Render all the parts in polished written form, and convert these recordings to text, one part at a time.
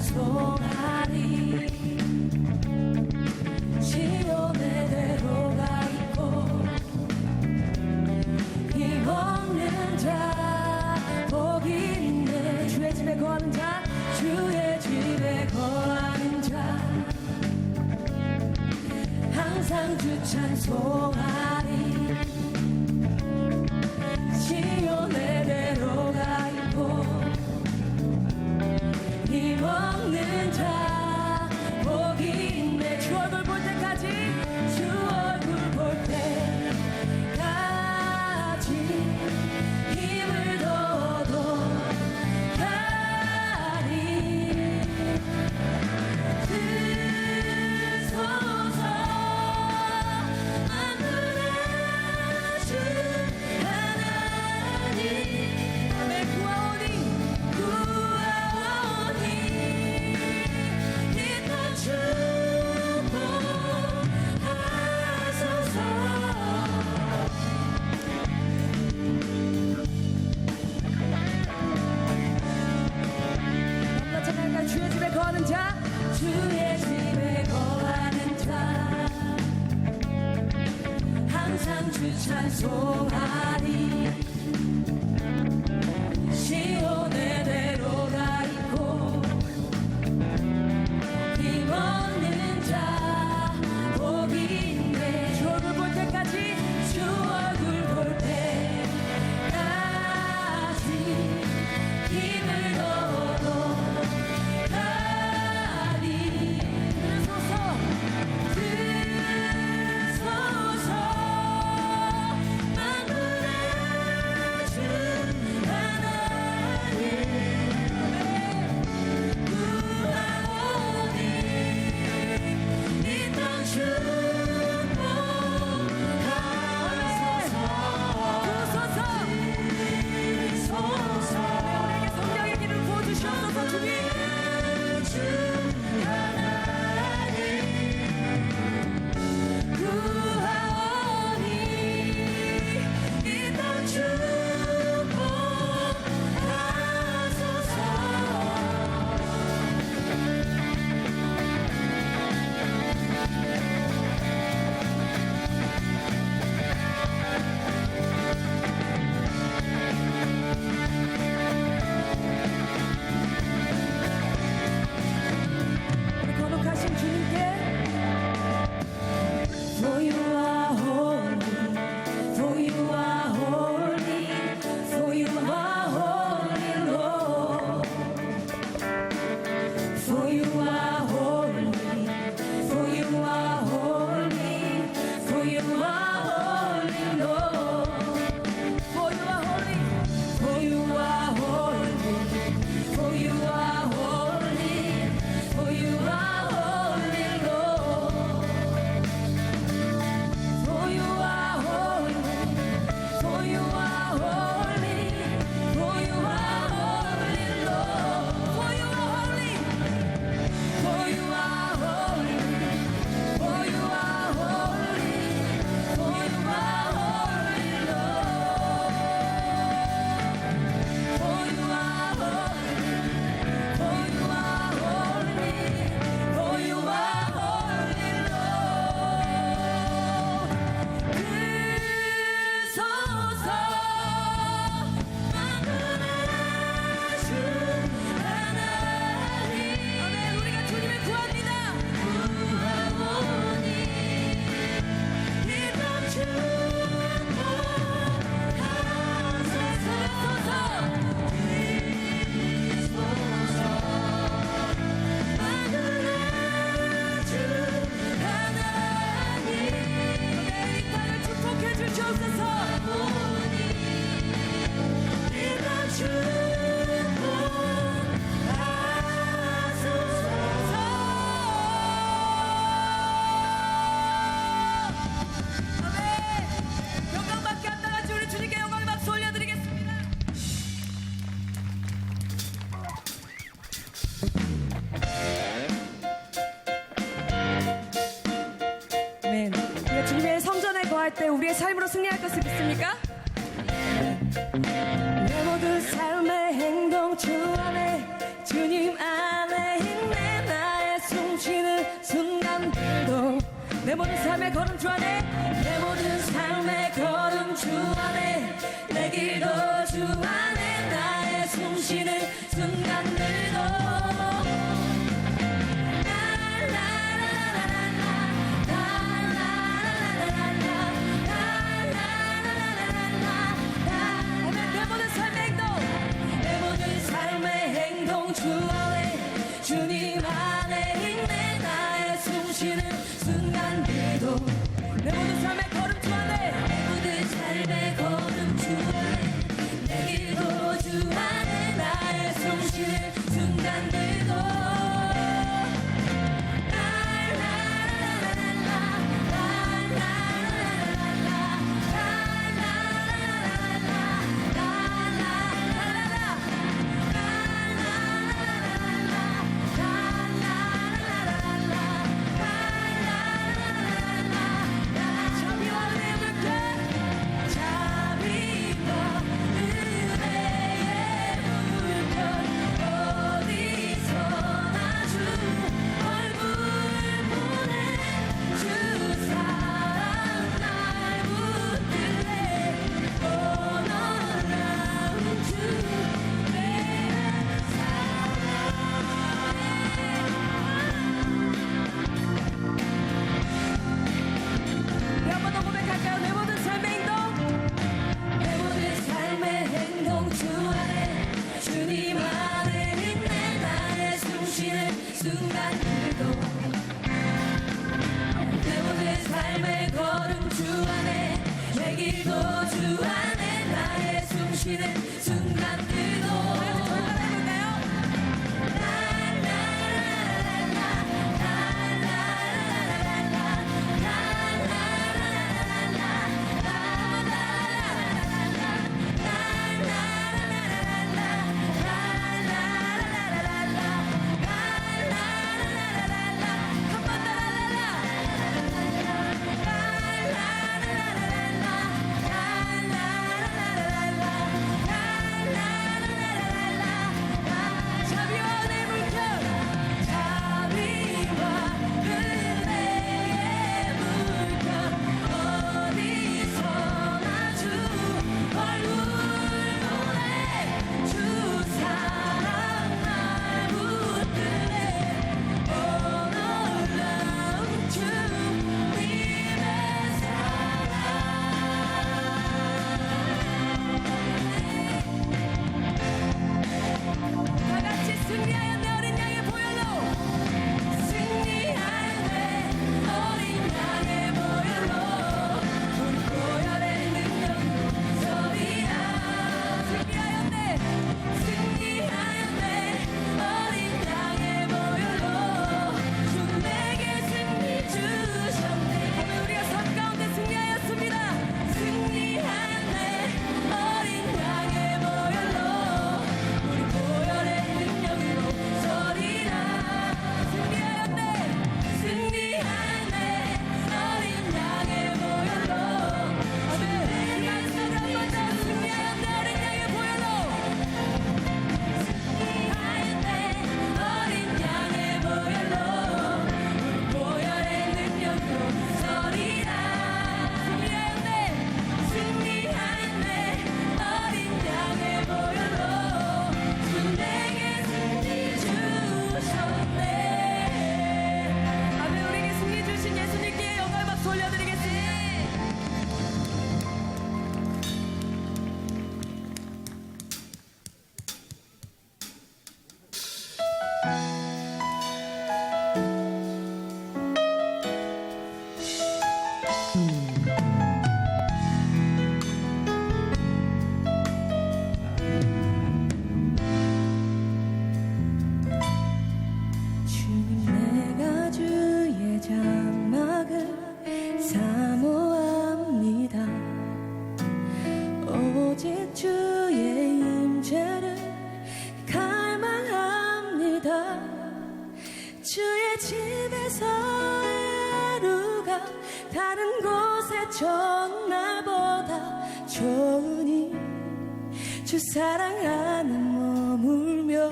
찬송하리. 시온의 대로가 있고 힘없는 자 복이 있네. 주의 집에 거하는 자, 주의 집에 거하는 자 항상 주 찬송하리. 시온의 대로가 있고 힘없는 자 복이 있네. 주 얼굴 볼 때까지, 주 얼굴 볼 때까지 힘을 더도 가리. 드소서 만군의 주 하나님. 내 구하오니 구하오니 이 땅 축복하소서. 남자 찬양가 주의 집에 거하는 자, 주의 집에 거하는 자 항상 주 찬송하리. 시온의 대로가 있고 힘없는 자 복이 있네. 주 얼굴 볼 때까지, 주 얼굴 볼 때까지 힘을 얻어 가리. 드소서 드소서 만군의 주 하나님. 구하오니 이 땅 축복하소서. 드소서 우리에게 성령의 길을 부어주시옵소서. 주님 주 하나님 구하오니 이 땅 축복하소서. 우리 거룩하신 주님께 For you are holy, for you are holy, for you are holy, Lord. For you are holy, for you are holy, for you are holy, Lord. For you are holy, for you are holy, for you are holy, for you are holy, Lord. For you are holy, for you are holy, for you are holy, Lord. For you are holy, for you are holy, for you are holy, for you are holy, Lord. For you are holy, for you are holy, for you are holy, Lord. 드소서 만군의 주 하나님. 아멘. 우리가 주님을 구합니다. 구하오니 이 땅 축복하소서. 드소서 만군의 주 하나님. 이 땅을 축복해 주시옵소서. 이 땅 축복하소서. 아멘. 영광받게 합당한 주 우리 주님께 영광의 박수 올려드리겠습니다. 아멘. 우리가 주님의 성전에 거할 때 우리의 삶으로 승리할 것을 믿습니까? 내 모든 삶의 행동 주 안에, 주님 안에 있네. 모든 삶의 걸음 주 안에 내 모든 삶의 걸음 주 안에 내 길도 주 안에 나의 숨쉬는 순간들도 주님 안에 있네 나의 숨쉬는 순간들도 내 모든 삶의 걸음 주 안에 내 모든 삶의 걸음 주 안에 내 길도 주 안에 나의 숨쉬는 순간들도 다른 곳에 전날보다 좋으니 주 사랑 안에 머물며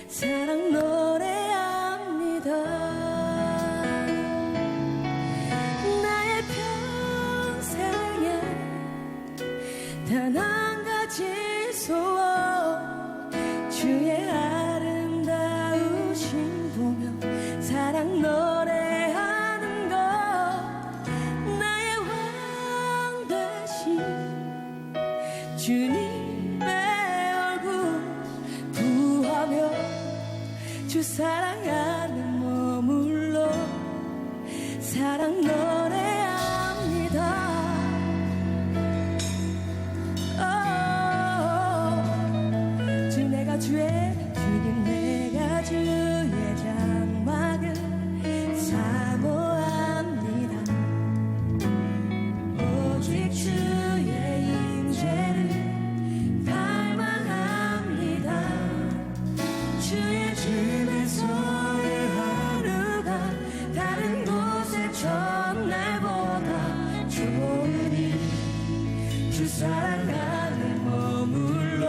사랑 노래합니다. 단 한 가지 소원 주의 아름다우신 보며 사랑 노래하는 것 나의 왕 되신 주님의 얼굴 구하며 주 사랑 안에 머물러 사랑 노래합니다. 주님 내가 주의 장막을 사모합니다. 오직 주의 임재를 갈망합니다. 주의 집에서의 하루가 다른 곳의 첫날보다 좋으니 주 사랑 안에 머물러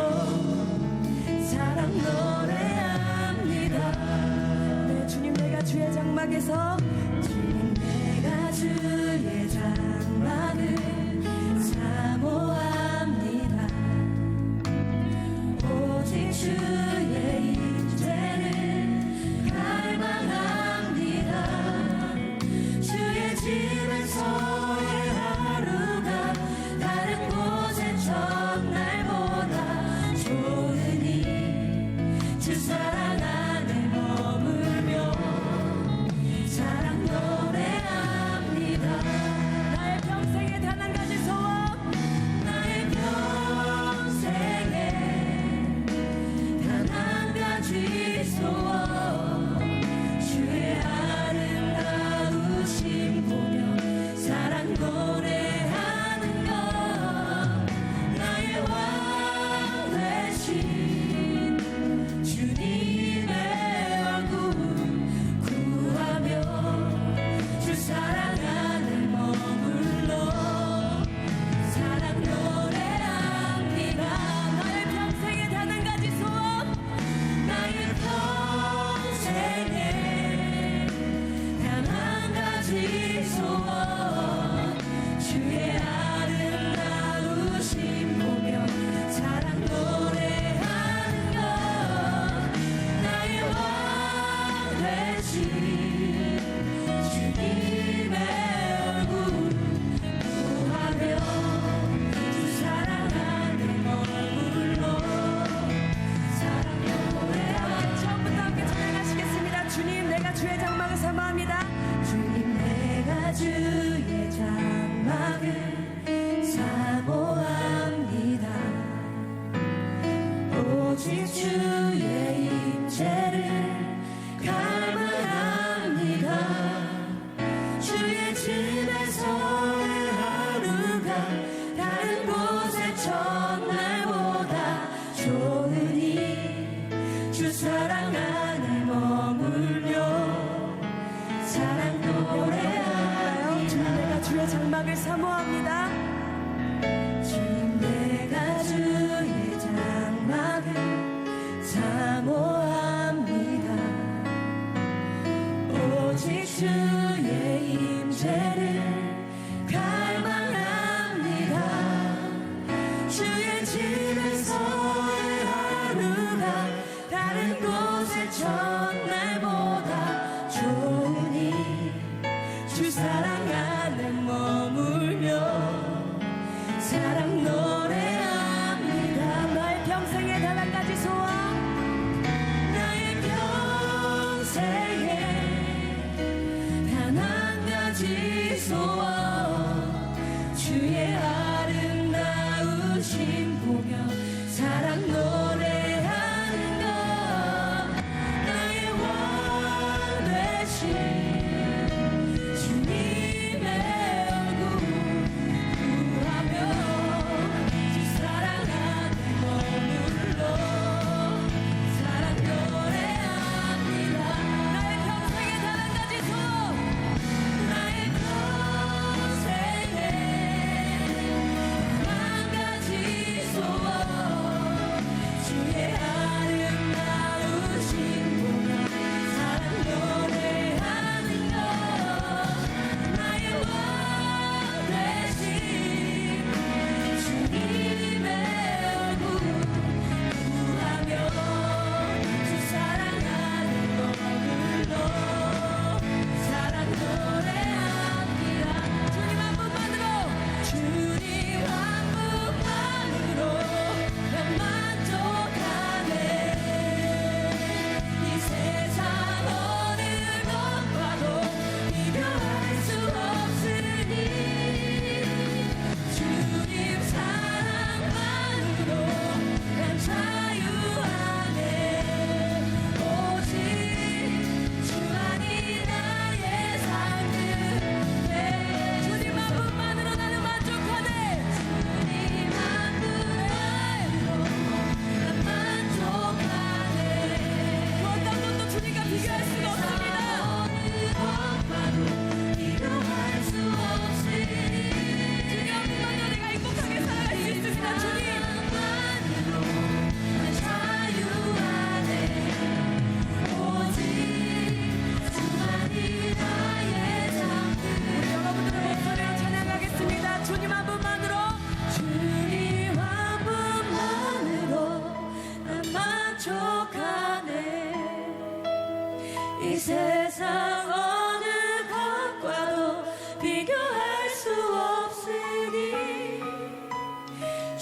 사랑 노래합니다. 네, 주님 내가 주의 장막에서 주님 내가 주의 장막을 사모합니다. 오직 주의 임재를 갈망합니다. 주의 집에서의 하루가 다른 곳의 첫날보다 좋으니 주 사랑 안에 머물며 사랑 노래합니다. 나의 평생에 단 한 가지 소원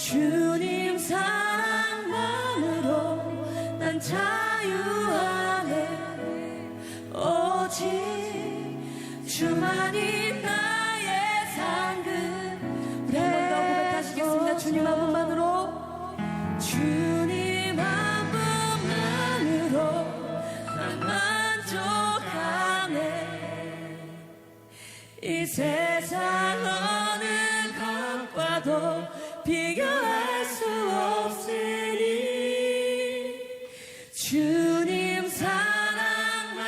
주님 사랑만으로 난 자유하네. 오직 주만이 나의 상급. 우리 한 번 더 고백하시겠습니다. 주님 한 분만으로, 주님 한 분만으로 난 만족하네. 이 세상 어느 것과도 비교할 수 없으니 주님 사랑만으로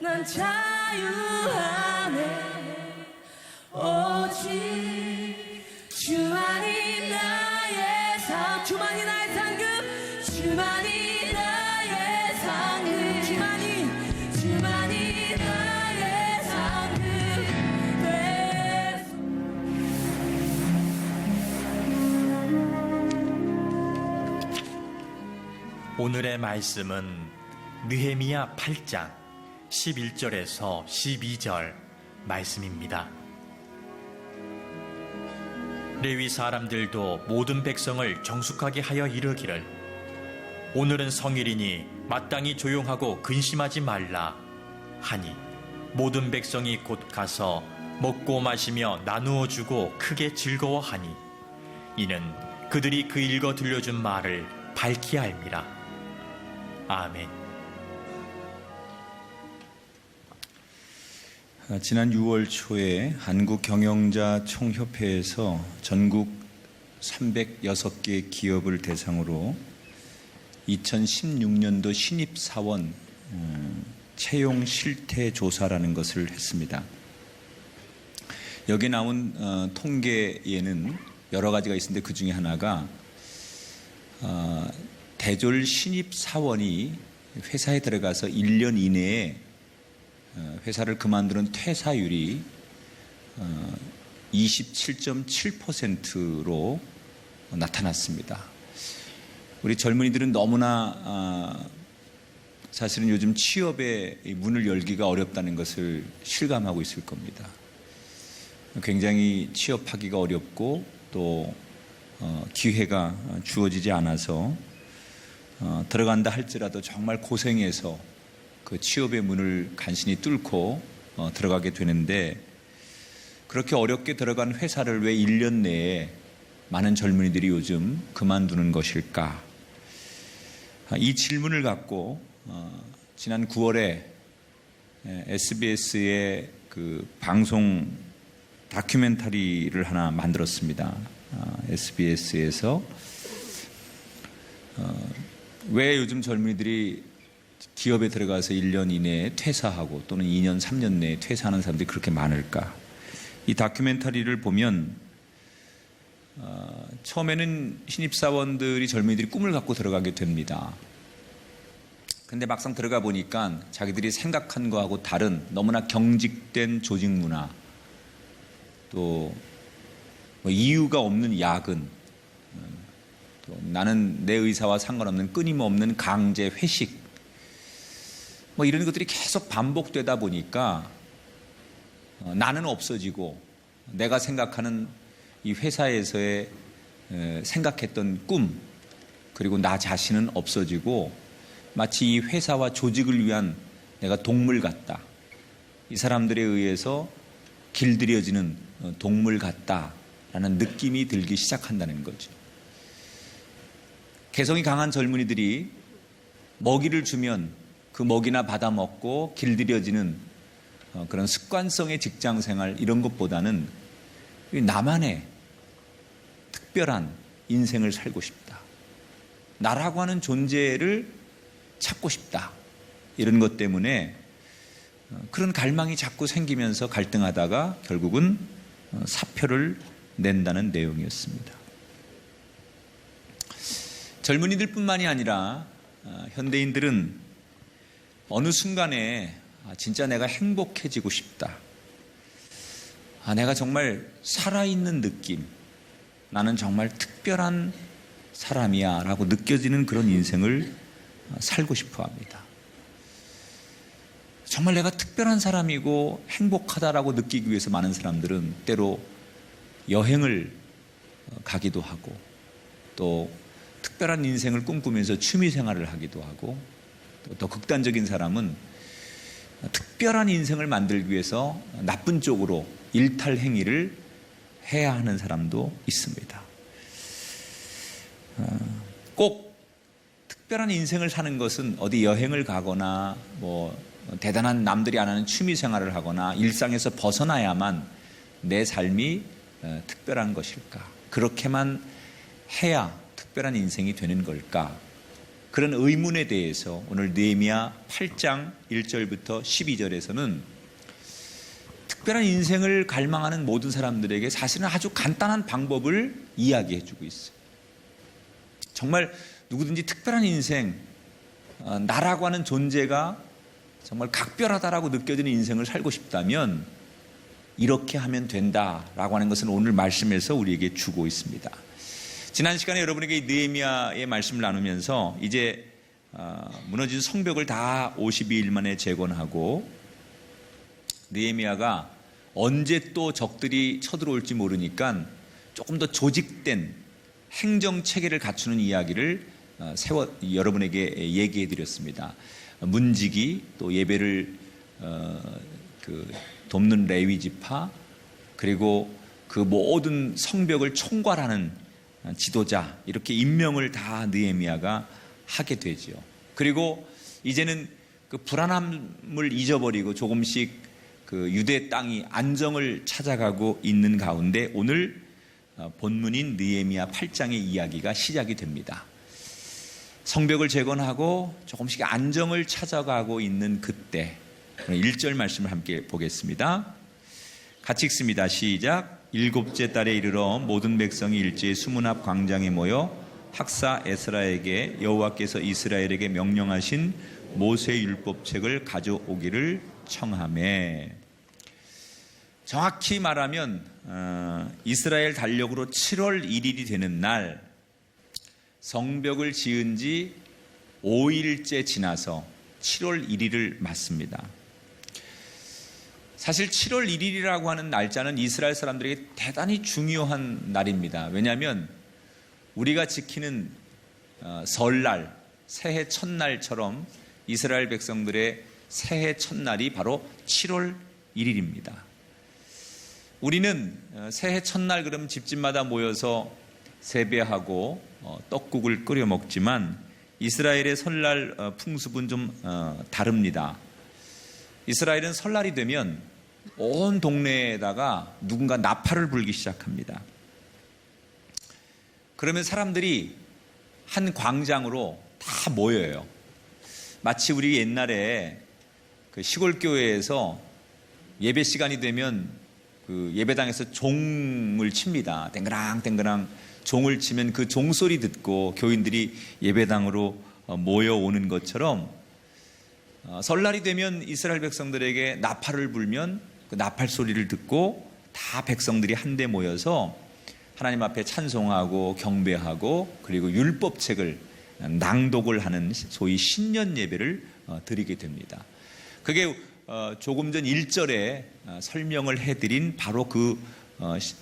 난 자유하네. 오직 주만이 나의 상, 주만이 나의 상급, 주만이 나의 상급, 주만이 나의 상급. 오늘의 말씀은 느헤미야 8장 11절에서 12절 말씀입니다. 레위 사람들도 모든 백성을 정숙하게 하여 이르기를, 오늘은 성일이니 마땅히 조용하고 근심하지 말라 하니, 모든 백성이 곧 가서 먹고 마시며 나누어 주고 크게 즐거워하니, 이는 그들이 그 읽어 들려준 말을 밝히 알미라. 아멘. 지난 6월 초에 한국경영자 총협회에서 전국 306개 기업을 대상으로 2016년도 신입사원 채용 실태 조사라는 것을 했습니다. 여기 나온 통계에는 여러 가지가 있는데 그 중에 하나가 대졸 신입사원이 회사에 들어가서 1년 이내에 회사를 그만두는 퇴사율이 27.7%로 나타났습니다. 우리 젊은이들은 너무나 사실은 요즘 취업의 문을 열기가 어렵다는 것을 실감하고 있을 겁니다. 굉장히 취업하기가 어렵고 또 기회가 주어지지 않아서 들어간다 할지라도 정말 고생해서 그 취업의 문을 간신히 뚫고 들어가게 되는데, 그렇게 어렵게 들어간 회사를 왜 1년 내에 많은 젊은이들이 요즘 그만두는 것일까? 이 질문을 갖고 지난 9월에 SBS의 그 방송 다큐멘터리를 하나 만들었습니다. SBS에서 왜 요즘 젊은이들이 기업에 들어가서 1년 이내에 퇴사하고 또는 2년, 3년 내에 퇴사하는 사람들이 그렇게 많을까? 이 다큐멘터리를 보면 처음에는 신입사원들이, 젊은이들이 꿈을 갖고 들어가게 됩니다. 근데 막상 들어가 보니까 자기들이 생각한 거하고 다른 너무나 경직된 조직 문화, 또 이유가 없는 야근, 또 나는 내 의사와 상관없는 끊임없는 강제 회식, 이런 것들이 계속 반복되다 보니까 나는 없어지고 내가 생각하는 이 회사에서의 생각했던 꿈, 그리고 나 자신은 없어지고 마치 이 회사와 조직을 위한 내가 동물 같다, 이 사람들에 의해서 길들여지는 동물 같다라는 느낌이 들기 시작한다는 거죠. 개성이 강한 젊은이들이 먹이를 주면 그 먹이나 받아먹고 길들여지는 그런 습관성의 직장생활, 이런 것보다는 나만의 특별한 인생을 살고 싶다, 나라고 하는 존재를 찾고 싶다, 이런 것 때문에 그런 갈망이 자꾸 생기면서 갈등하다가 결국은 사표를 낸다는 내용이었습니다. 젊은이들뿐만이 아니라 현대인들은 어느 순간에 진짜 내가 행복해지고 싶다, 내가 정말 살아있는 느낌, 나는 정말 특별한 사람이야 라고 느껴지는 그런 인생을 살고 싶어 합니다. 정말 내가 특별한 사람이고 행복하다라고 느끼기 위해서 많은 사람들은 때로 여행을 가기도 하고 또 특별한 인생을 꿈꾸면서 취미 생활을 하기도 하고 또 더 극단적인 사람은 특별한 인생을 만들기 위해서 나쁜 쪽으로 일탈 행위를 해야 하는 사람도 있습니다. 꼭 특별한 인생을 사는 것은 어디 여행을 가거나 뭐 대단한 남들이 안 하는 취미 생활을 하거나 일상에서 벗어나야만 내 삶이 특별한 것일까? 그렇게만 해야 특별한 인생이 되는 걸까? 그런 의문에 대해서 오늘 느헤미야 8장 1절부터 12절에서는 특별한 인생을 갈망하는 모든 사람들에게 사실은 아주 간단한 방법을 이야기해 주고 있어요. 정말 누구든지 특별한 인생, 나라고 하는 존재가 정말 각별하다라고 느껴지는 인생을 살고 싶다면 이렇게 하면 된다라고 하는 것은 오늘 말씀에서 우리에게 주고 있습니다. 지난 시간에 여러분에게 느헤미야의 말씀을 나누면서 이제 무너진 성벽을 다 52일 만에 재건하고 느헤미야가 언제 또 적들이 쳐들어올지 모르니까 조금 더 조직된 행정 체계를 갖추는 이야기를 여러분에게 얘기해 드렸습니다. 문지기, 또 예배를 돕는 레위 지파, 그리고 그 모든 성벽을 총괄하는 지도자, 이렇게 임명을 다 느헤미야가 하게 되죠. 그리고 이제는 그 불안함을 잊어버리고 조금씩 그 유대 땅이 안정을 찾아가고 있는 가운데 오늘 본문인 느헤미야 8장의 이야기가 시작이 됩니다. 성벽을 재건하고 조금씩 안정을 찾아가고 있는 그때 1절 말씀을 함께 보겠습니다. 같이 읽습니다. 시작. 7째 달에 이르러 모든 백성이 일제히 수문 앞 광장에 모여 학사 에스라에게 여호와께서 이스라엘에게 명령하신 모세 율법책을 가져오기를 청하매. 정확히 말하면 이스라엘 달력으로 7월 1일이 되는 날 성벽을 지은 지 5일째 지나서 7월 1일을 맞습니다. 사실 7월 1일이라고 하는 날짜는 이스라엘 사람들에게 대단히 중요한 날입니다. 왜냐하면 우리가 지키는 설날, 새해 첫날처럼 이스라엘 백성들의 새해 첫날이 바로 7월 1일입니다. 우리는 새해 첫날 그럼 집집마다 모여서 세배하고 떡국을 끓여 먹지만 이스라엘의 설날 풍습은 좀 다릅니다. 이스라엘은 설날이 되면 온 동네에다가 누군가 나팔을 불기 시작합니다. 그러면 사람들이 한 광장으로 다 모여요. 마치 우리 옛날에 그 시골 교회에서 예배 시간이 되면 그 예배당에서 종을 칩니다. 땡그랑 땡그랑 종을 치면 그 종소리 듣고 교인들이 예배당으로 모여오는 것처럼 설날이 되면 이스라엘 백성들에게 나팔을 불면 그 나팔 소리를 듣고 다 백성들이 한데 모여서 하나님 앞에 찬송하고 경배하고 그리고 율법책을 낭독을 하는 소위 신년 예배를 드리게 됩니다. 그게 조금 전 1절에 설명을 해드린 바로 그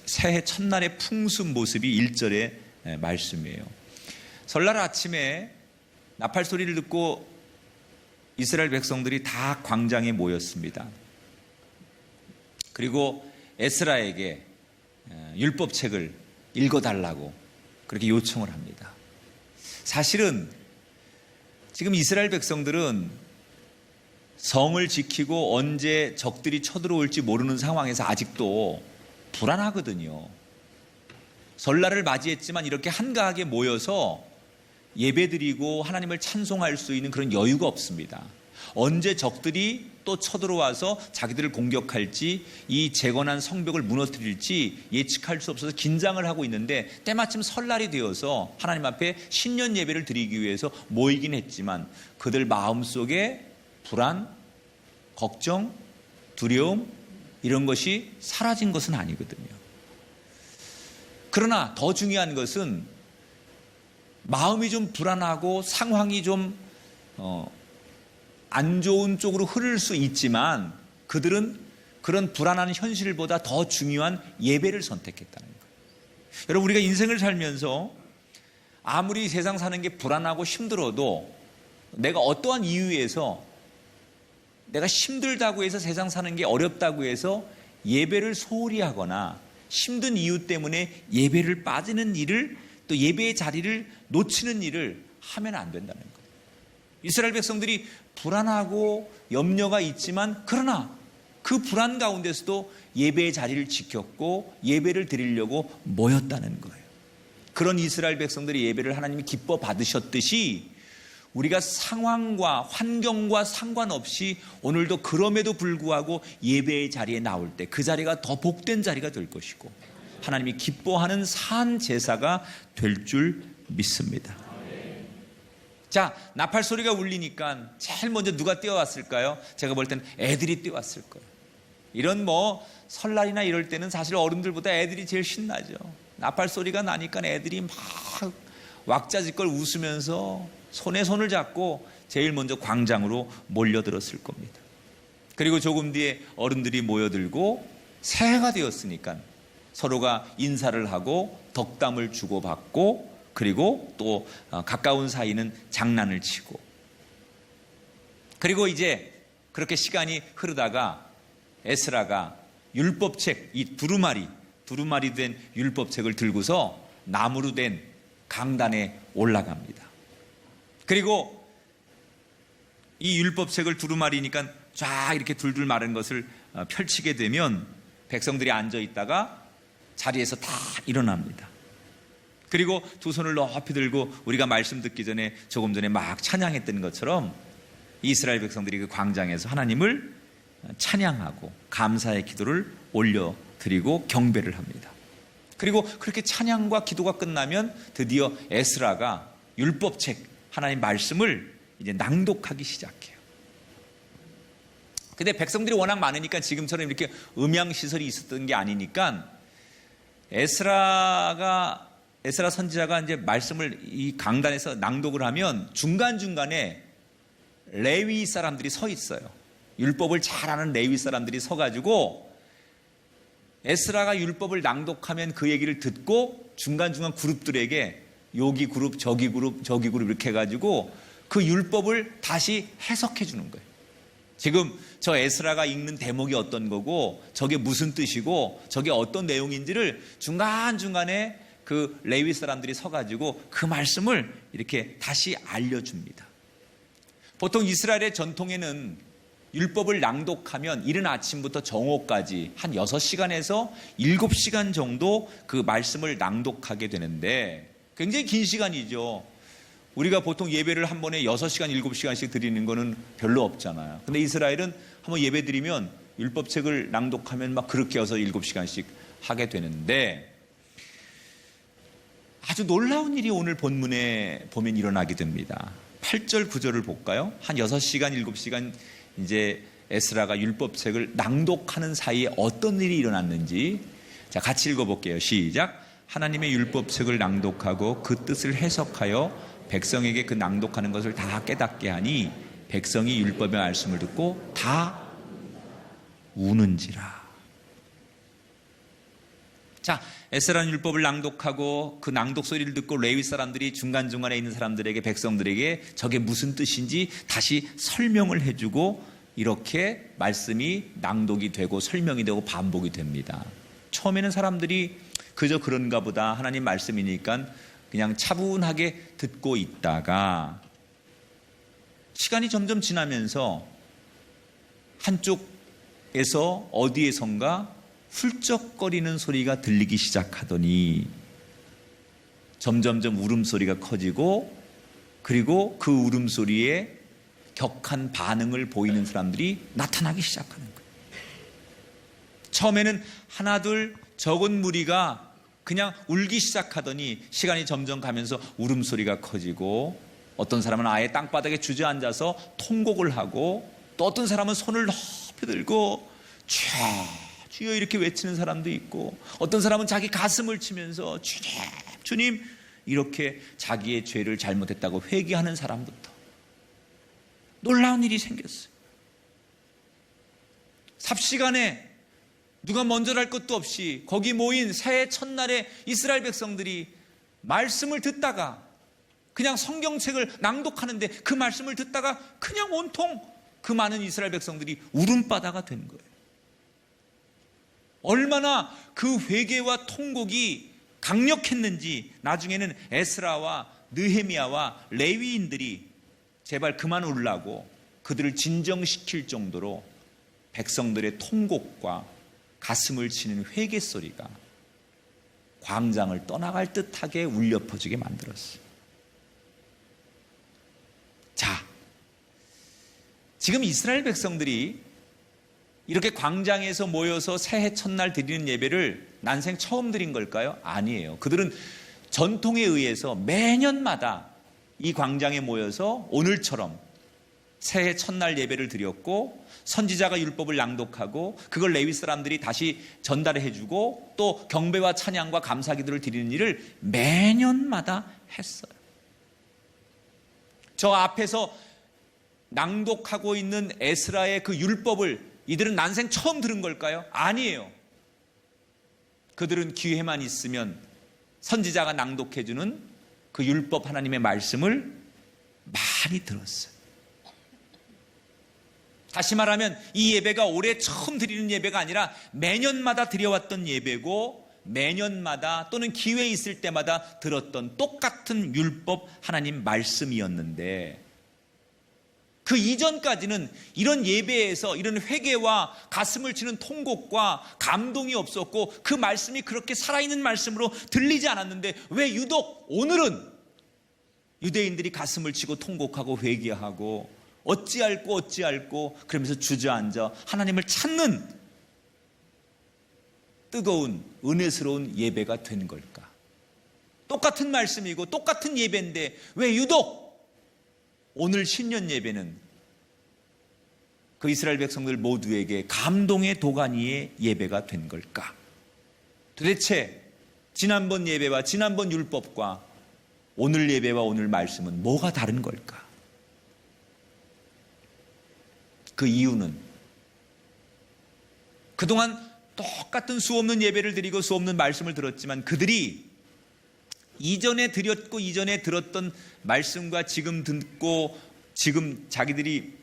새해 첫날의 풍습 모습이 1절의 말씀이에요. 설날 아침에 나팔 소리를 듣고 이스라엘 백성들이 다 광장에 모였습니다. 그리고 에스라에게 율법책을 읽어달라고 그렇게 요청을 합니다. 사실은 지금 이스라엘 백성들은 성을 지키고 언제 적들이 쳐들어올지 모르는 상황에서 아직도 불안하거든요. 설날을 맞이했지만 이렇게 한가하게 모여서 예배드리고 하나님을 찬송할 수 있는 그런 여유가 없습니다. 언제 적들이 또 쳐들어와서 자기들을 공격할지 이 재건한 성벽을 무너뜨릴지 예측할 수 없어서 긴장을 하고 있는데 때마침 설날이 되어서 하나님 앞에 신년 예배를 드리기 위해서 모이긴 했지만 그들 마음속에 불안, 걱정, 두려움 이런 것이 사라진 것은 아니거든요. 그러나 더 중요한 것은 마음이 좀 불안하고 상황이 좀 안 좋은 쪽으로 흐를 수 있지만 그들은 그런 불안한 현실보다 더 중요한 예배를 선택했다는 거예요. 여러분, 우리가 인생을 살면서 아무리 세상 사는 게 불안하고 힘들어도 내가 어떠한 이유에서 내가 힘들다고 해서 세상 사는 게 어렵다고 해서 예배를 소홀히 하거나 힘든 이유 때문에 예배를 빠지는 일을, 또 예배의 자리를 놓치는 일을 하면 안 된다는 거예요. 이스라엘 백성들이 불안하고 염려가 있지만 그러나 그 불안 가운데서도 예배의 자리를 지켰고 예배를 드리려고 모였다는 거예요. 그런 이스라엘 백성들의 예배를 하나님이 기뻐 받으셨듯이 우리가 상황과 환경과 상관없이 오늘도 그럼에도 불구하고 예배의 자리에 나올 때 그 자리가 더 복된 자리가 될 것이고 하나님이 기뻐하는 산 제사가 될 줄 믿습니다. 자, 나팔 소리가 울리니까 제일 먼저 누가 뛰어왔을까요? 제가 볼 때는 애들이 뛰어왔을 거예요. 이런 설날이나 이럴 때는 사실 어른들보다 애들이 제일 신나죠. 나팔 소리가 나니까 애들이 막 왁자지껄 웃으면서 손에 손을 잡고 제일 먼저 광장으로 몰려들었을 겁니다. 그리고 조금 뒤에 어른들이 모여들고 새해가 되었으니까 서로가 인사를 하고 덕담을 주고받고 그리고 또 가까운 사이는 장난을 치고 그리고 이제 그렇게 시간이 흐르다가 에스라가 율법책, 이 두루마리 된 율법책을 들고서 나무로 된 강단에 올라갑니다. 그리고 이 율법책을 두루마리니까 쫙 이렇게 둘둘 마른 것을 펼치게 되면 백성들이 앉아 있다가 자리에서 다 일어납니다. 그리고 두 손을 높이 들고 우리가 말씀 듣기 전에 조금 전에 막 찬양했던 것처럼 이스라엘 백성들이 그 광장에서 하나님을 찬양하고 감사의 기도를 올려드리고 경배를 합니다. 그리고 그렇게 찬양과 기도가 끝나면 드디어 에스라가 율법책 하나님 말씀을 이제 낭독하기 시작해요. 근데 백성들이 워낙 많으니까 지금처럼 이렇게 음향 시설이 있었던 게 아니니까 에스라 선지자가 이제 말씀을 이 강단에서 낭독을 하면 중간중간에 레위 사람들이 서 있어요. 율법을 잘 아는 레위 사람들이 서가지고 에스라가 율법을 낭독하면 그 얘기를 듣고 중간중간 그룹들에게 여기 그룹, 저기 그룹, 저기 그룹 이렇게 해가지고 그 율법을 다시 해석해 주는 거예요. 지금 저 에스라가 읽는 대목이 어떤 거고 저게 무슨 뜻이고 저게 어떤 내용인지를 중간중간에 그 레위 사람들이 서가지고 그 말씀을 이렇게 다시 알려줍니다. 보통 이스라엘의 전통에는 율법을 낭독하면 이른 아침부터 정오까지 한 6시간에서 7시간 정도 그 말씀을 낭독하게 되는데 굉장히 긴 시간이죠. 우리가 보통 예배를 한 번에 6시간, 7시간씩 드리는 거는 별로 없잖아요. 근데 이스라엘은 한번 예배 드리면 율법책을 낭독하면 막 그렇게 해서 7시간씩 하게 되는데 아주 놀라운 일이 오늘 본문에 보면 일어나게 됩니다. 8절, 9절을 볼까요? 한 6시간, 7시간 이제 에스라가 율법책을 낭독하는 사이에 어떤 일이 일어났는지 자, 같이 읽어볼게요. 시작. 하나님의 율법책을 낭독하고 그 뜻을 해석하여 백성에게 그 낭독하는 것을 다 깨닫게 하니 백성이 율법의 말씀을 듣고 다 우는지라. 자, 에스라는 율법을 낭독하고 그 낭독 소리를 듣고 레위 사람들이 중간중간에 있는 사람들에게 백성들에게 저게 무슨 뜻인지 다시 설명을 해주고 이렇게 말씀이 낭독이 되고 설명이 되고 반복이 됩니다. 처음에는 사람들이 그저 그런가 보다 하나님 말씀이니까 그냥 차분하게 듣고 있다가 시간이 점점 지나면서 한쪽에서 어디에선가 훌쩍거리는 소리가 들리기 시작하더니 점점점 울음소리가 커지고 그리고 그 울음소리에 격한 반응을 보이는 사람들이 나타나기 시작하는 거예요. 처음에는 하나둘 적은 무리가 그냥 울기 시작하더니 시간이 점점 가면서 울음소리가 커지고 어떤 사람은 아예 땅바닥에 주저앉아서 통곡을 하고 또 어떤 사람은 손을 높이 들고 주여 이렇게 외치는 사람도 있고 어떤 사람은 자기 가슴을 치면서 주님 이렇게 자기의 죄를 잘못했다고 회개하는 사람부터 놀라운 일이 생겼어요. 삽시간에 누가 먼저랄 것도 없이 거기 모인 새해 첫날에 이스라엘 백성들이 말씀을 듣다가 그냥 성경책을 낭독하는데 그 말씀을 듣다가 그냥 온통 그 많은 이스라엘 백성들이 울음바다가 된 거예요. 얼마나 그 회개와 통곡이 강력했는지 나중에는 에스라와 느헤미야와 레위인들이 제발 그만 울라고 그들을 진정시킬 정도로 백성들의 통곡과 가슴을 치는 회개 소리가 광장을 떠나갈 듯하게 울려 퍼지게 만들었어요. 자, 지금 이스라엘 백성들이 이렇게 광장에서 모여서 새해 첫날 드리는 예배를 난생 처음 드린 걸까요? 아니에요. 그들은 전통에 의해서 매년마다 이 광장에 모여서 오늘처럼 새해 첫날 예배를 드렸고 선지자가 율법을 낭독하고 그걸 레위 사람들이 다시 전달해 주고 또 경배와 찬양과 감사기도를 드리는 일을 매년마다 했어요. 저 앞에서 낭독하고 있는 에스라의 그 율법을 이들은 난생 처음 들은 걸까요? 아니에요. 그들은 기회만 있으면 선지자가 낭독해 주는 그 율법 하나님의 말씀을 많이 들었어요. 다시 말하면 이 예배가 올해 처음 드리는 예배가 아니라 매년마다 드려왔던 예배고 매년마다 또는 기회 있을 때마다 들었던 똑같은 율법 하나님 말씀이었는데 그 이전까지는 이런 예배에서 이런 회개와 가슴을 치는 통곡과 감동이 없었고 그 말씀이 그렇게 살아있는 말씀으로 들리지 않았는데 왜 유독 오늘은 유대인들이 가슴을 치고 통곡하고 회개하고 어찌할꼬 그러면서 주저앉아 하나님을 찾는 뜨거운 은혜스러운 예배가 된 걸까? 똑같은 말씀이고 똑같은 예배인데 왜 유독 오늘 신년 예배는 그 이스라엘 백성들 모두에게 감동의 도가니의 예배가 된 걸까? 도대체 지난번 예배와 지난번 율법과 오늘 예배와 오늘 말씀은 뭐가 다른 걸까? 그 이유는 그동안 똑같은 수없는 예배를 드리고 수없는 말씀을 들었지만 그들이 이전에 드렸고 이전에 들었던 말씀과 지금 듣고 지금 자기들이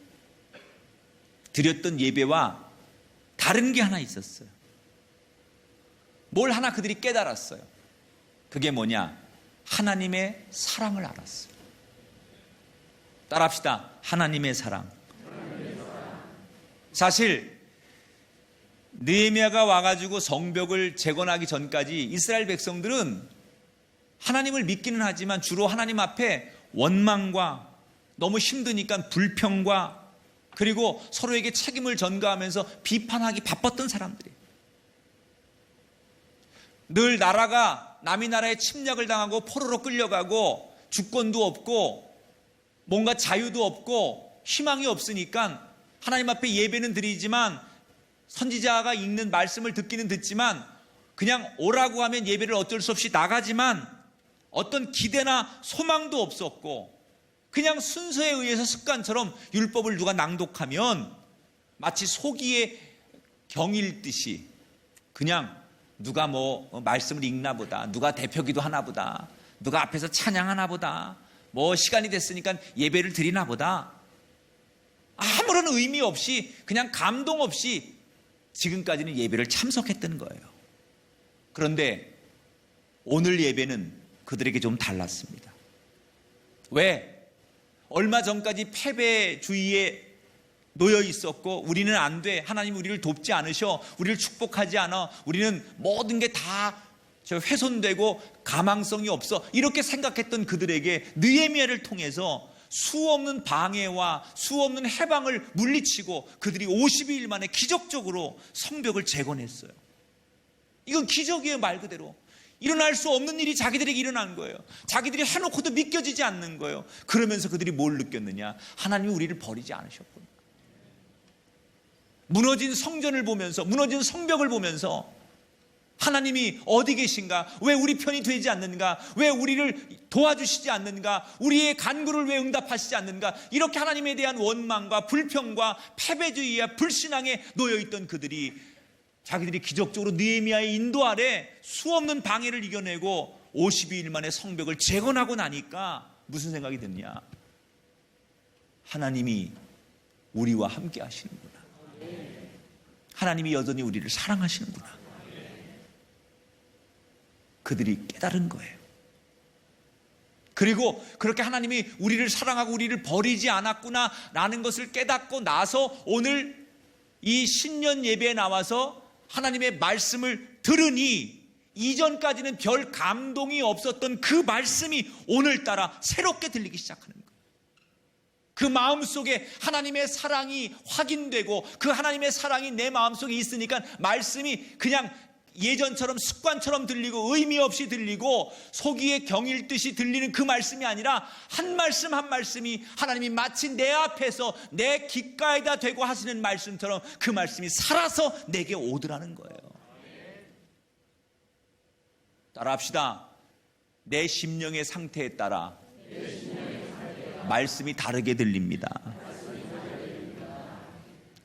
드렸던 예배와 다른 게 하나 있었어요. 뭘 하나 그들이 깨달았어요. 그게 뭐냐? 하나님의 사랑을 알았어요. 따라합시다. 하나님의 사랑. 사실 느헤미야가 와가지고 성벽을 재건하기 전까지 이스라엘 백성들은 하나님을 믿기는 하지만 주로 하나님 앞에 원망과 너무 힘드니까 불평과 그리고 서로에게 책임을 전가하면서 비판하기 바빴던 사람들이에요. 늘 나라가 남의 나라에 침략을 당하고 포로로 끌려가고 주권도 없고 뭔가 자유도 없고 희망이 없으니까 하나님 앞에 예배는 드리지만 선지자가 읽는 말씀을 듣기는 듣지만 그냥 오라고 하면 예배를 어쩔 수 없이 나가지만 어떤 기대나 소망도 없었고 그냥 순서에 의해서 습관처럼 율법을 누가 낭독하면 마치 소기의 경일듯이 그냥 누가 뭐 말씀을 읽나 보다, 누가 대표기도 하나 보다, 누가 앞에서 찬양하나 보다, 뭐 시간이 됐으니까 예배를 드리나 보다, 아무런 의미 없이 그냥 감동 없이 지금까지는 예배를 참석했던 거예요. 그런데 오늘 예배는 그들에게 좀 달랐습니다. 왜? 얼마 전까지 패배주의에 놓여 있었고 우리는 안 돼, 하나님 우리를 돕지 않으셔, 우리를 축복하지 않아, 우리는 모든 게 다 훼손되고 가망성이 없어, 이렇게 생각했던 그들에게 느헤미야를 통해서 수없는 방해와 수없는 해방을 물리치고 그들이 52일 만에 기적적으로 성벽을 재건했어요. 이건 기적이에요. 말 그대로 일어날 수 없는 일이 자기들에게 일어난 거예요. 자기들이 해놓고도 믿겨지지 않는 거예요. 그러면서 그들이 뭘 느꼈느냐? 하나님이 우리를 버리지 않으셨구나. 무너진 성전을 보면서, 무너진 성벽을 보면서 하나님이 어디 계신가? 왜 우리 편이 되지 않는가? 왜 우리를 도와주시지 않는가? 우리의 간구를 왜 응답하시지 않는가? 이렇게 하나님에 대한 원망과 불평과 패배주의와 불신앙에 놓여있던 그들이 자기들이 기적적으로 느헤미야의 인도 아래 수없는 방해를 이겨내고 52일 만에 성벽을 재건하고 나니까 무슨 생각이 드냐? 하나님이 우리와 함께 하시는구나. 하나님이 여전히 우리를 사랑하시는구나. 그들이 깨달은 거예요. 그리고 그렇게 하나님이 우리를 사랑하고 우리를 버리지 않았구나 라는 것을 깨닫고 나서 오늘 이 신년 예배에 나와서 하나님의 말씀을 들으니 이전까지는 별 감동이 없었던 그 말씀이 오늘따라 새롭게 들리기 시작하는 거예요. 그 마음속에 하나님의 사랑이 확인되고 그 하나님의 사랑이 내 마음속에 있으니까 말씀이 그냥 예전처럼 습관처럼 들리고 의미 없이 들리고 속이에 경일듯이 들리는 그 말씀이 아니라 한 말씀 한 말씀이 하나님이 마치 내 앞에서 내 귓가에다 대고 하시는 말씀처럼 그 말씀이 살아서 내게 오더라는 거예요. 따라합시다. 내 심령의 상태에 따라 말씀이 다르게 들립니다.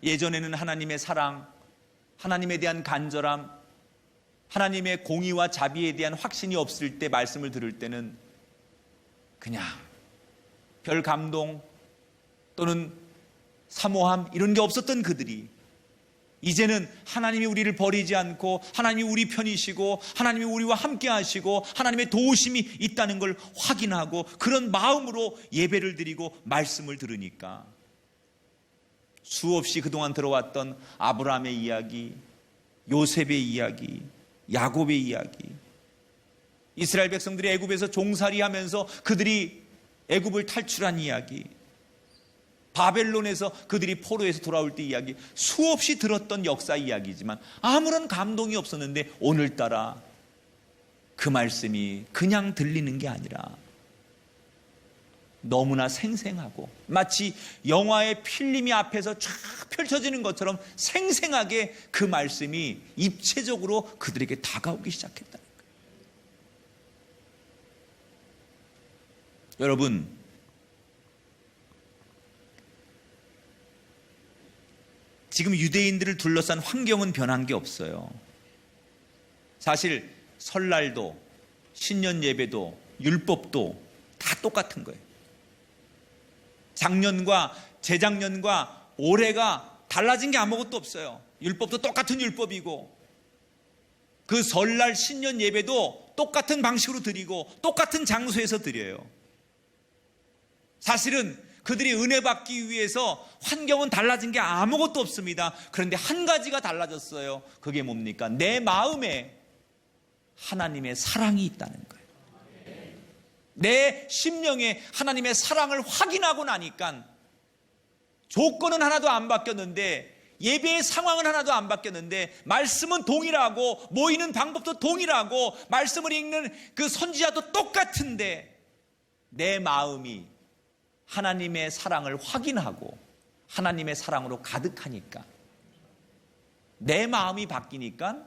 예전에는 하나님의 사랑, 하나님에 대한 간절함, 하나님의 공의와 자비에 대한 확신이 없을 때 말씀을 들을 때는 그냥 별 감동 또는 사모함 이런 게 없었던 그들이 이제는 하나님이 우리를 버리지 않고 하나님이 우리 편이시고 하나님이 우리와 함께 하시고 하나님의 도우심이 있다는 걸 확인하고 그런 마음으로 예배를 드리고 말씀을 들으니까 수없이 그동안 들어왔던 아브라함의 이야기, 요셉의 이야기, 야곱의 이야기, 이스라엘 백성들이 애굽에서 종살이하면서 그들이 애굽을 탈출한 이야기, 바벨론에서 그들이 포로에서 돌아올 때 이야기, 수없이 들었던 역사 이야기지만 아무런 감동이 없었는데 오늘따라 그 말씀이 그냥 들리는 게 아니라 너무나 생생하고 마치 영화의 필름이 앞에서 쫙 펼쳐지는 것처럼 생생하게 그 말씀이 입체적으로 그들에게 다가오기 시작했다는 거예요. 여러분, 지금 유대인들을 둘러싼 환경은 변한 게 없어요. 사실 설날도 신년 예배도 율법도 다 똑같은 거예요. 작년과 재작년과 올해가 달라진 게 아무것도 없어요. 율법도 똑같은 율법이고 그 설날 신년 예배도 똑같은 방식으로 드리고 똑같은 장소에서 드려요. 사실은 그들이 은혜 받기 위해서 환경은 달라진 게 아무것도 없습니다. 그런데 한 가지가 달라졌어요. 그게 뭡니까? 내 마음에 하나님의 사랑이 있다는 거예요. 내 심령에 하나님의 사랑을 확인하고 나니까 조건은 하나도 안 바뀌었는데 예배의 상황은 하나도 안 바뀌었는데 말씀은 동일하고 모이는 방법도 동일하고 말씀을 읽는 그 선지자도 똑같은데 내 마음이 하나님의 사랑을 확인하고 하나님의 사랑으로 가득하니까 내 마음이 바뀌니까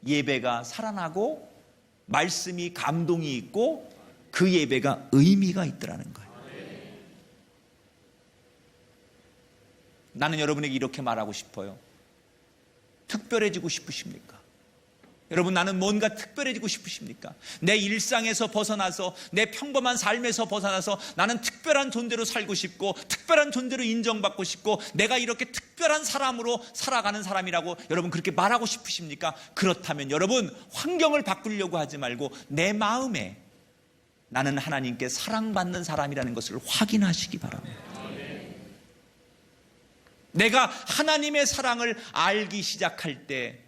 예배가 살아나고 말씀이 감동이 있고 그 예배가 의미가 있더라는 거예요. 나는 여러분에게 이렇게 말하고 싶어요. 특별해지고 싶으십니까? 여러분, 나는 뭔가 특별해지고 싶으십니까? 내 일상에서 벗어나서 내 평범한 삶에서 벗어나서 나는 특별한 존재로 살고 싶고 특별한 존재로 인정받고 싶고 내가 이렇게 특별한 사람으로 살아가는 사람이라고 여러분 그렇게 말하고 싶으십니까? 그렇다면 여러분 환경을 바꾸려고 하지 말고 내 마음에 나는 하나님께 사랑받는 사람이라는 것을 확인하시기 바랍니다. 내가 하나님의 사랑을 알기 시작할 때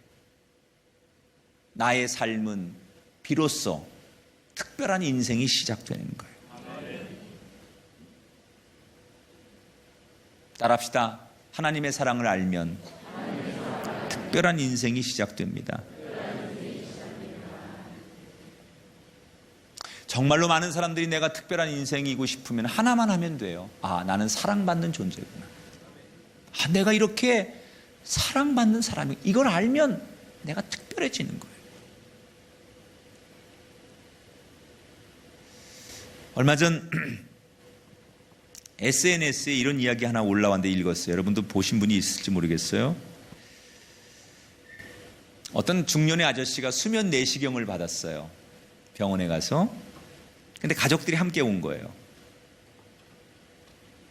나의 삶은 비로소 특별한 인생이 시작되는 거예요. 따라합시다. 하나님의 사랑을 알면 특별한 인생이 시작됩니다. 정말로 많은 사람들이 내가 특별한 인생이고 싶으면 하나만 하면 돼요. 아, 나는 사랑받는 존재구나. 아, 내가 이렇게 사랑받는 사람이, 이걸 알면 내가 특별해지는 거예요. 얼마 전 SNS에 이런 이야기 하나 올라왔는데 읽었어요. 여러분도 보신 분이 있을지 모르겠어요. 어떤 중년의 아저씨가 수면 내시경을 받았어요. 병원에 가서. 근데 가족들이 함께 온 거예요.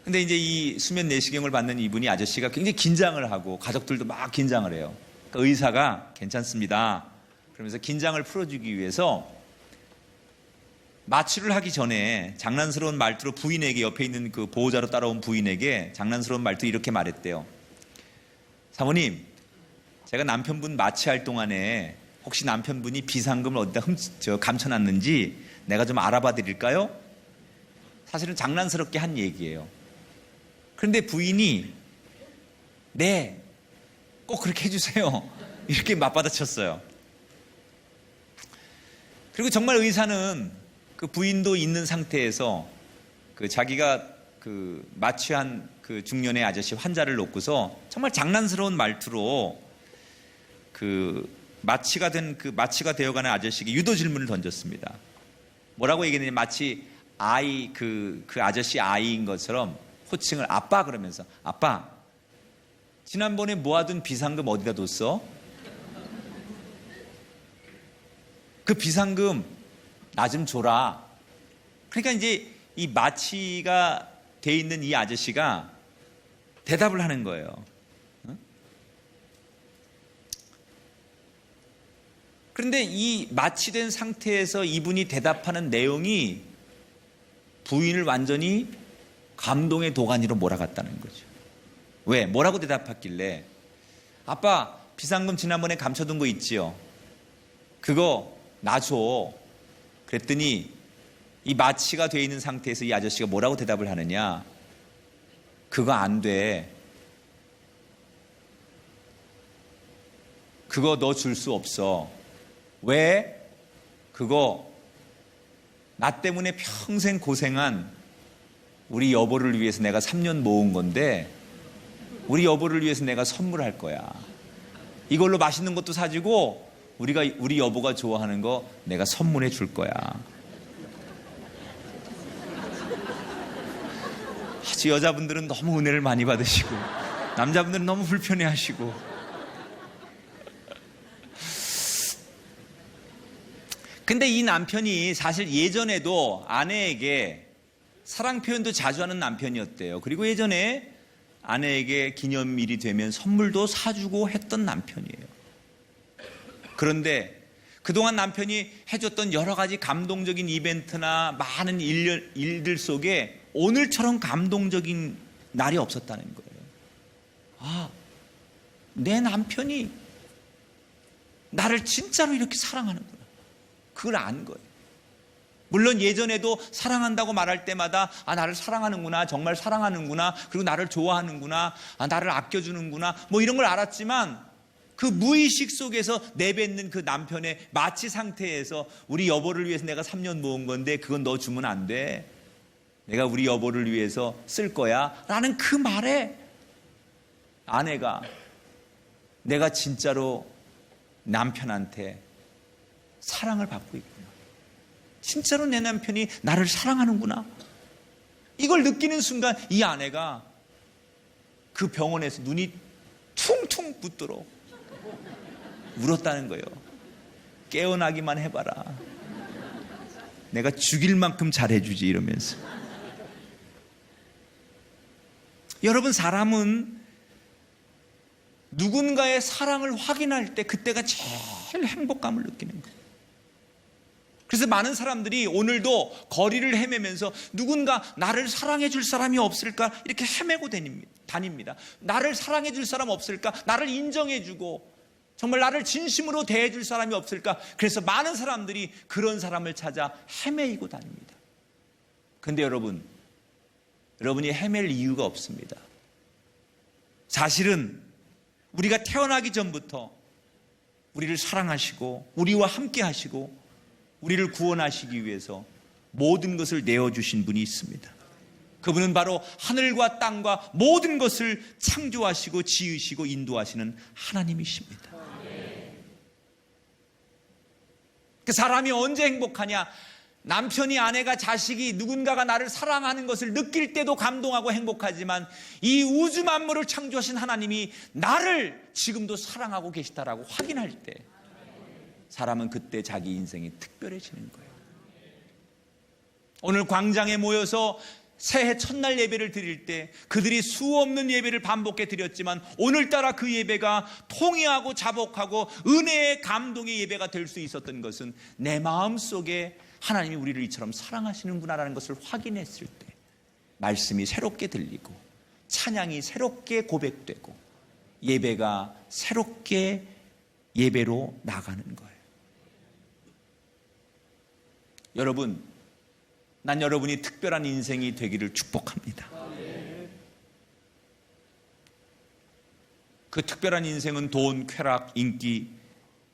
근데 이제 이 수면 내시경을 받는 이분이 아저씨가 굉장히 긴장을 하고 가족들도 막 긴장을 해요. 그러니까 의사가 괜찮습니다. 그러면서 긴장을 풀어주기 위해서 마취를 하기 전에 장난스러운 말투로 부인에게, 옆에 있는 그 보호자로 따라온 부인에게 장난스러운 말투로 이렇게 말했대요. 사모님, 제가 남편분 마취할 동안에 혹시 남편분이 비상금을 어디다 감춰놨는지 내가 좀 알아봐 드릴까요? 사실은 장난스럽게 한 얘기예요. 그런데 부인이 네, 꼭 그렇게 해주세요. 이렇게 맞받아쳤어요. 그리고 정말 의사는 그 부인도 있는 상태에서 그 자기가 그 마취한 그 중년의 아저씨 환자를 놓고서 정말 장난스러운 말투로 그 마취가 되어가는 아저씨에게 유도 질문을 던졌습니다. 뭐라고 얘기했느냐, 마치 아이 그 아저씨 아이인 것처럼 호칭을 아빠 그러면서, 아빠 지난번에 모아둔 비상금 어디다 뒀어? 그 비상금 나 좀 줘라. 그러니까 이제 이 마취가 돼 있는 이 아저씨가 대답을 하는 거예요. 그런데 이 마취된 상태에서 이분이 대답하는 내용이 부인을 완전히 감동의 도가니로 몰아갔다는 거죠. 왜? 뭐라고 대답했길래? 아빠, 비상금 지난번에 감춰둔 거 있지요? 그거 나 줘. 그랬더니 이 마취가 돼 있는 상태에서 이 아저씨가 뭐라고 대답을 하느냐? 그거 안 돼. 그거 너 줄 수 없어. 왜? 그거 나 때문에 평생 고생한 우리 여보를 위해서 내가 3년 모은 건데 우리 여보를 위해서 내가 선물할 거야. 이걸로 맛있는 것도 사주고 우리 여보가 좋아하는 거 내가 선물해 줄 거야. 아주 여자분들은 너무 은혜를 많이 받으시고 남자분들은 너무 불편해하시고. 근데 이 남편이 사실 예전에도 아내에게 사랑 표현도 자주 하는 남편이었대요. 그리고 예전에 아내에게 기념일이 되면 선물도 사주고 했던 남편이에요. 그런데 그동안 남편이 해줬던 여러 가지 감동적인 이벤트나 많은 일들 속에 오늘처럼 감동적인 날이 없었다는 거예요. 아, 내 남편이 나를 진짜로 이렇게 사랑하는구나. 그걸 안 거예요. 물론 예전에도 사랑한다고 말할 때마다 나를 사랑하는구나, 정말 사랑하는구나, 그리고 나를 좋아하는구나, 나를 아껴주는구나, 뭐 이런 걸 알았지만 그 무의식 속에서 내뱉는 그 남편의 마취 상태에서 우리 여보를 위해서 내가 3년 모은 건데 그건 너 주면 안 돼. 내가 우리 여보를 위해서 쓸 거야 라는 그 말에 아내가 내가 진짜로 남편한테 사랑을 받고 있구나. 진짜로 내 남편이 나를 사랑하는구나. 이걸 느끼는 순간 이 아내가 그 병원에서 눈이 퉁퉁 붓도록 울었다는 거예요. 깨어나기만 해봐라. 내가 죽일 만큼 잘해주지 이러면서. 여러분, 사람은 누군가의 사랑을 확인할 때 그때가 제일 행복감을 느끼는 거예요. 그래서 많은 사람들이 오늘도 거리를 헤매면서 누군가 나를 사랑해 줄 사람이 없을까 이렇게 헤매고 다닙니다. 나를 사랑해 줄 사람 없을까? 나를 인정해 주고 정말 나를 진심으로 대해 줄 사람이 없을까? 그래서 많은 사람들이 그런 사람을 찾아 헤매이고 다닙니다. 그런데 여러분이 헤맬 이유가 없습니다. 사실은 우리가 태어나기 전부터 우리를 사랑하시고 우리와 함께 하시고 우리를 구원하시기 위해서 모든 것을 내어주신 분이 있습니다. 그분은 바로 하늘과 땅과 모든 것을 창조하시고 지으시고 인도하시는 하나님이십니다. 그 사람이 언제 행복하냐? 남편이, 아내가, 자식이 누군가가 나를 사랑하는 것을 느낄 때도 감동하고 행복하지만 이 우주 만물을 창조하신 하나님이 나를 지금도 사랑하고 계시다라고 확인할 때 사람은 그때 자기 인생이 특별해지는 거예요. 오늘 광장에 모여서 새해 첫날 예배를 드릴 때 그들이 수없는 예배를 반복해 드렸지만 오늘따라 그 예배가 통쾌하고 자복하고 은혜의 감동의 예배가 될 수 있었던 것은 내 마음속에 하나님이 우리를 이처럼 사랑하시는구나라는 것을 확인했을 때 말씀이 새롭게 들리고 찬양이 새롭게 고백되고 예배가 새롭게 예배로 나가는 거예요. 여러분, 난 여러분이 특별한 인생이 되기를 축복합니다. 그 특별한 인생은 돈, 쾌락, 인기,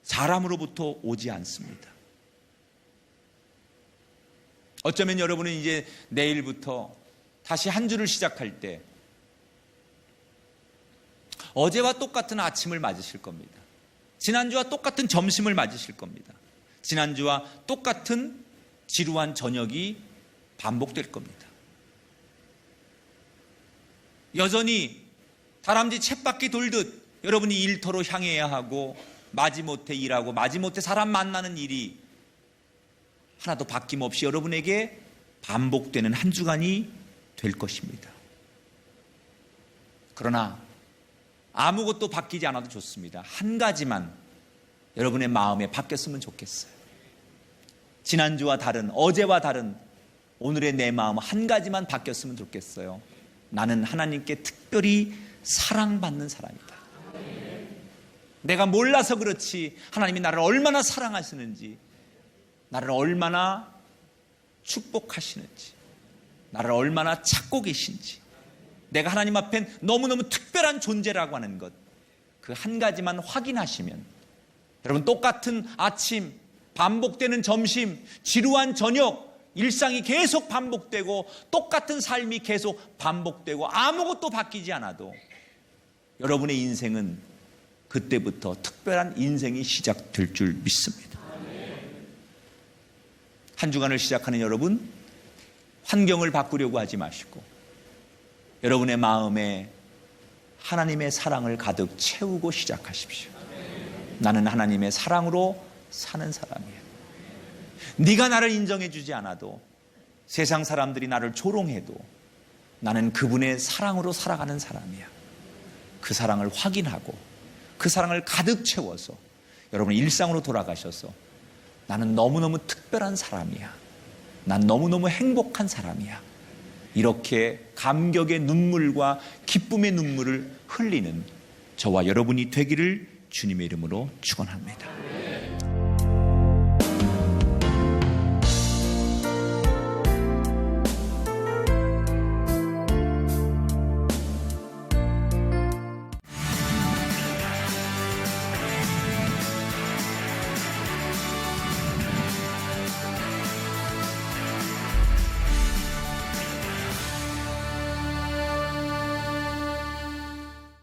사람으로부터 오지 않습니다. 어쩌면 여러분은 이제 내일부터 다시 한 주를 시작할 때 어제와 똑같은 아침을 맞으실 겁니다. 지난주와 똑같은 점심을 맞으실 겁니다. 지난주와 똑같은 지루한 저녁이 반복될 겁니다. 여전히 다람쥐 쳇바퀴 돌듯 여러분이 일터로 향해야 하고 마지못해 일하고 마지못해 사람 만나는 일이 하나도 바뀜없이 여러분에게 반복되는 한 주간이 될 것입니다. 그러나 아무것도 바뀌지 않아도 좋습니다. 한 가지만 여러분의 마음에 바뀌었으면 좋겠어요. 지난주와 다른, 어제와 다른 오늘의 내 마음 한 가지만 바뀌었으면 좋겠어요. 나는 하나님께 특별히 사랑받는 사람이다. 내가 몰라서 그렇지 하나님이 나를 얼마나 사랑하시는지, 나를 얼마나 축복하시는지, 나를 얼마나 찾고 계신지, 내가 하나님 앞엔 너무너무 특별한 존재라고 하는 것, 그 한 가지만 확인하시면 여러분 똑같은 아침, 반복되는 점심, 지루한 저녁, 일상이 계속 반복되고 똑같은 삶이 계속 반복되고 아무것도 바뀌지 않아도 여러분의 인생은 그때부터 특별한 인생이 시작될 줄 믿습니다. 한 주간을 시작하는 여러분, 환경을 바꾸려고 하지 마시고 여러분의 마음에 하나님의 사랑을 가득 채우고 시작하십시오. 나는 하나님의 사랑으로 사는 사람이야. 네가 나를 인정해 주지 않아도 세상 사람들이 나를 조롱해도 나는 그분의 사랑으로 살아가는 사람이야. 그 사랑을 확인하고 그 사랑을 가득 채워서 여러분 일상으로 돌아가셔서 나는 너무너무 특별한 사람이야. 난 너무너무 행복한 사람이야. 이렇게 감격의 눈물과 기쁨의 눈물을 흘리는 저와 여러분이 되기를 주님의 이름으로 축원합니다.